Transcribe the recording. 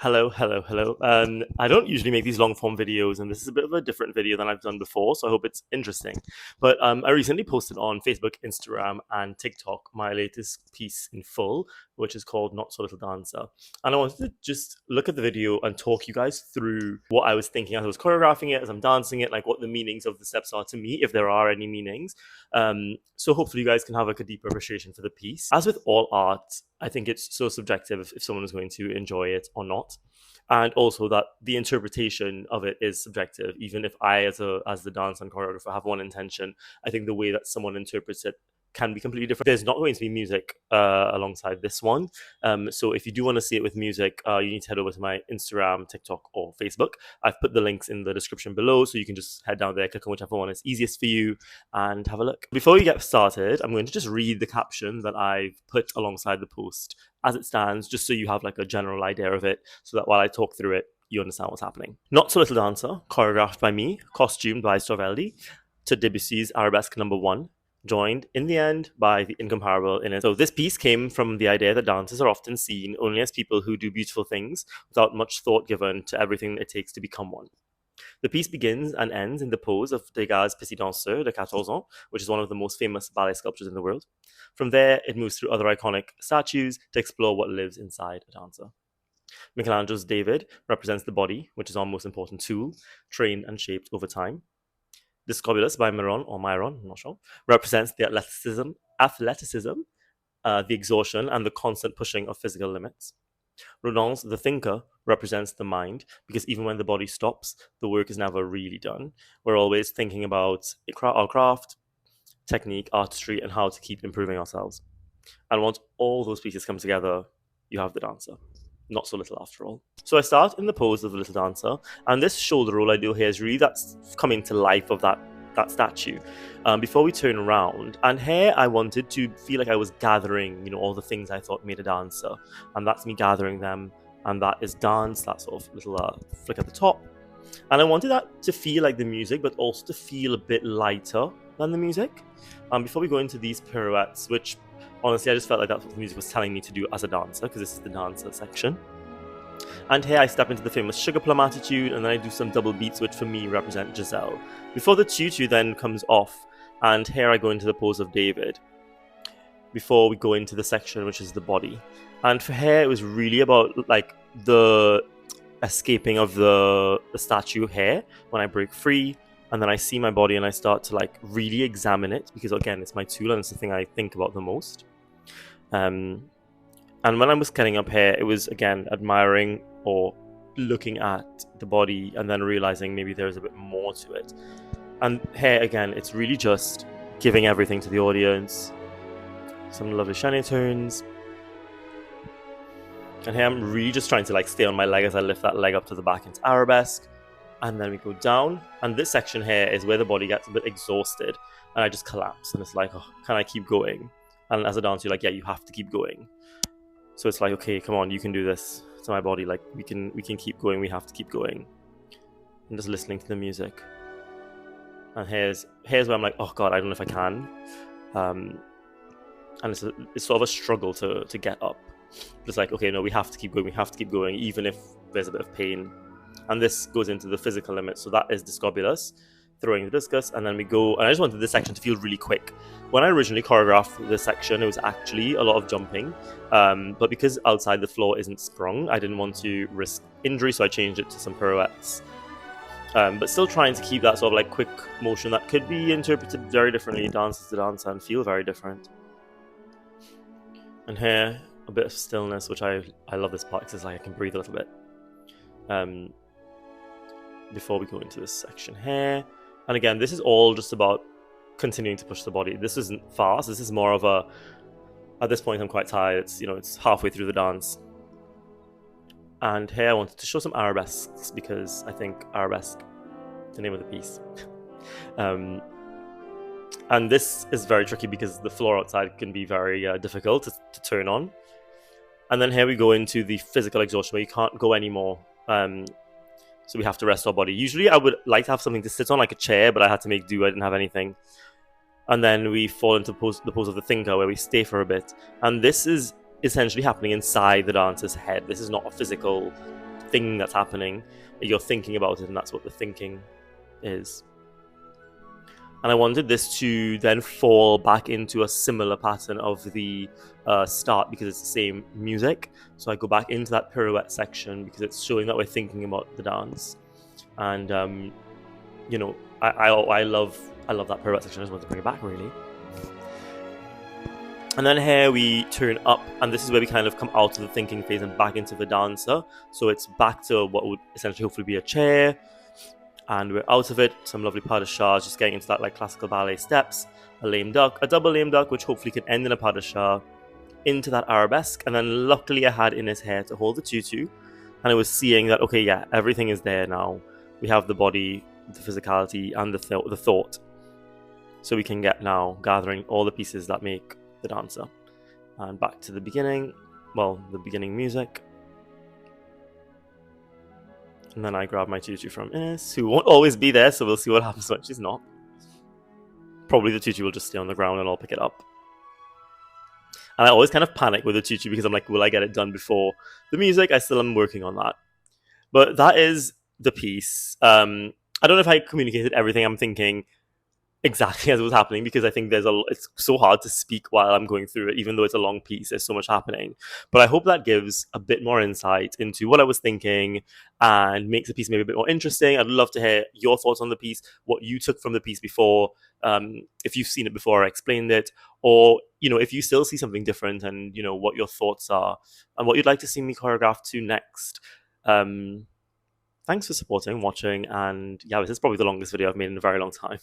Hello. I don't usually make these long form videos, and this is a bit of a different video than I've done before, so I hope it's interesting. But I recently posted on Facebook, Instagram, and TikTok my latest piece in full, which is called Not So Little Dancer. And I wanted to just look at the video and talk you guys through what I was thinking as I was choreographing it, as I'm dancing it, like what the meanings of the steps are to me, if there are any meanings. So hopefully you guys can have like a deeper appreciation for the piece. As with all art, I think it's so subjective if someone is going to enjoy it or not, and also that the interpretation of it is subjective. Even if I, as the dance and choreographer, have one intention, I think the way that someone interprets it can be completely different. There's not going to be music alongside this one, so if you do want to see it with music, you need to head over to my Instagram, TikTok, or Facebook. I've put the links in the description below, so you can just head down there, click on whichever one is easiest for you, and have a look. Before we get started, I'm going to just read the caption that I've put alongside the post as it stands, just so you have like a general idea of it, so that while I talk through it, you understand what's happening. Not So Little Dancer, choreographed by me, costumed by Storveldi, to Debussy's Arabesque No. 1, joined in the end by the incomparable Ines. So this piece came from the idea that dancers are often seen only as people who do beautiful things without much thought given to everything it takes to become one. The piece begins and ends in the pose of Degas' Petit Danseur de 14 ans, which is one of the most famous ballet sculptures in the world. From there, it moves through other iconic statues to explore what lives inside a dancer. Michelangelo's David represents the body, which is our most important tool, trained and shaped over time. The Scobulus by Myron, I'm not sure, represents the athleticism, the exhaustion, and the constant pushing of physical limits. Rodin's The Thinker represents the mind, because even when the body stops, the work is never really done. We're always thinking about our craft, technique, artistry, and how to keep improving ourselves. And once all those pieces come together, you have the dancer. Not so little after all. So I start in the pose of the little dancer, and this shoulder roll I do here is really that's coming to life of that statue. Before we turn around, and here I wanted to feel like I was gathering, all the things I thought made a dancer, and that's me gathering them, and that is dance, that sort of little flick at the top. And I wanted that to feel like the music, but also to feel a bit lighter than the music. Before we go into these pirouettes, which honestly I just felt like that's what the music was telling me to do as a dancer, because this is the dancer section. And here I step into the famous sugar plum attitude, and then I do some double beats, which for me represent Giselle. Before the tutu then comes off, and here I go into the pose of David. Before we go into the section, which is the body. And for here, it was really about like the escaping of the statue here when I break free, and then I see my body and I start to like really examine it, because again, it's my tool and it's the thing I think about the most. And when I was getting up here, it was again admiring or looking at the body and then realizing maybe there's a bit more to it. And here again, it's really just giving everything to the audience. Some lovely shiny turns. And here I'm really just trying to like stay on my leg as I lift that leg up to the back into arabesque. And then we go down. And this section here is where the body gets a bit exhausted. And I just collapse. And it's like, oh, can I keep going? And as a dancer, you're like, yeah, you have to keep going. So it's like, okay, come on, you can do this. To my body, like we can keep going. We have to keep going. I'm just listening to the music. And here's where I'm like, oh god, I don't know if I can. And it's sort of a struggle to get up. It's like, okay, no, we have to keep going. We have to keep going, even if there's a bit of pain. And this goes into the physical limit. So that is the Scobulus, throwing the discus, and then we go. And I just wanted this section to feel really quick. When I originally choreographed this section, it was actually a lot of jumping, but because outside the floor isn't sprung, I didn't want to risk injury, so I changed it to some pirouettes. But still trying to keep that sort of like quick motion that could be interpreted very differently, dances to dance, and feel very different. And here, a bit of stillness, which I love this part because it's like I can breathe a little bit. Before we go into this section here. And again, this is all just about continuing to push the body. This isn't fast. This is more of a, at this point I'm quite tired. It's, it's halfway through the dance. And here I wanted to show some arabesques, because I think arabesque, the name of the piece. And this is very tricky because the floor outside can be very difficult to turn on. And then here we go into the physical exhaustion where you can't go anymore. So we have to rest our body. Usually I would like to have something to sit on, like a chair, but I had to make do. I didn't have anything. And then we fall into the pose of the thinker, where we stay for a bit. And this is essentially happening inside the dancer's head. This is not a physical thing that's happening. You're thinking about it, and that's what the thinking is. And I wanted this to then fall back into a similar pattern of the start, because it's the same music. So I go back into that pirouette section because it's showing that we're thinking about the dance. And I love that pirouette section. I just want to bring it back, really. And then here we turn up, and this is where we kind of come out of the thinking phase and back into the dancer. So it's back to what would essentially hopefully be a chair, and we're out of it. Some lovely pas de chat, just getting into that like classical ballet steps, a lame duck, a double lame duck, which hopefully can end in a pas de chat, into that arabesque. And then luckily I had in his hair to hold the tutu, and I was seeing that, okay, yeah, everything is there now. We have the body, the physicality, and the thought. So we can get now gathering all the pieces that make the dancer. And back to the beginning, the beginning music. And then I grab my tutu from Ines, who won't always be there, so we'll see what happens when she's not. Probably the tutu will just stay on the ground and I'll pick it up. And I always kind of panic with the tutu because I'm like, will I get it done before the music? I still am working on that. But that is the piece. I don't know if I communicated everything I'm thinking exactly as it was happening, because I think it's so hard to speak while I'm going through it, even though it's a long piece. There's so much happening. But I hope that gives a bit more insight into what I was thinking and makes the piece maybe a bit more interesting. I'd love to hear your thoughts on the piece, what you took from the piece before, if you've seen it before I explained it, or if you still see something different, and what your thoughts are and what you'd like to see me choreograph to next. Thanks for supporting, watching, and yeah, this is probably the longest video I've made in a very long time.